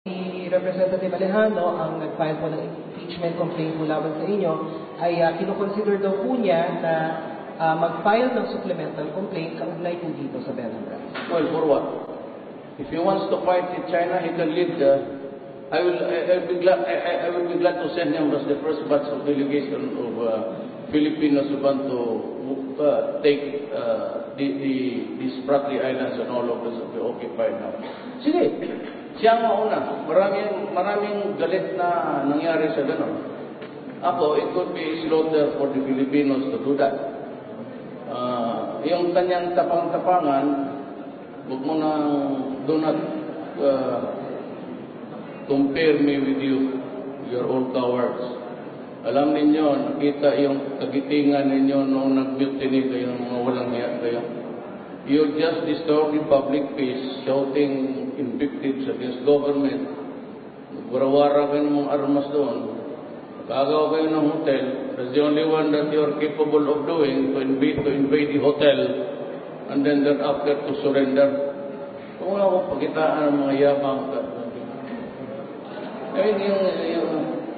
Si Representative Alejandro, ang nag-file po ng impeachment complaint po laban sa inyo, ay kinukonsider daw po niya na mag-file ng supplemental complaint kaugnay po dito sa Belém Branch. Well, for what? If he wants to fight in China, he can lead. I will be glad to send him as the first batch of delegation of Filipinos who want to take these Spratly Islands and all of this will be occupied now. Sige, siya ang mauna. Maraming galit na nangyari sa ganun. Ako, it could be slaughter for the Filipinos to do that. Yung kanyang tapang-tapangan, huwag mo nang do not compare me with you, your own cowards. Alam ninyo, nakita yung kagitingan ninyo noong nag-mutiny kayo, mga walang hiya kayo. You just disturbing public peace, shouting invectives against government. Nagwarawara kayo ng mga armas doon. Kagawa kayo ng hotel. That's the only one that you are capable of doing, to invade the hotel, and then thereafter to surrender. Kung wala akong pagitaan ng mga yabang ka.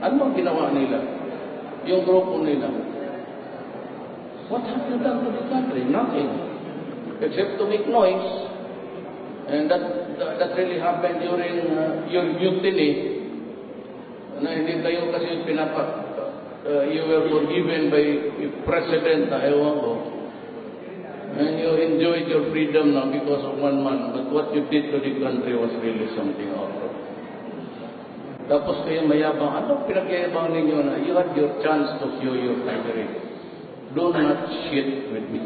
Ano ang ginawa nila? Yung grupo nila. What have you done to the country? Nothing. Except to make noise. And that really happened during your mutiny. Na hindi kayo kasi you were forgiven by President na ewan ko. And you enjoyed your freedom now because of one man. But what you did to the country was really something awful. Tapos kayo mayabang, ano pinagyayabang ninyo na you had your chance to show your country. Do not shit with me.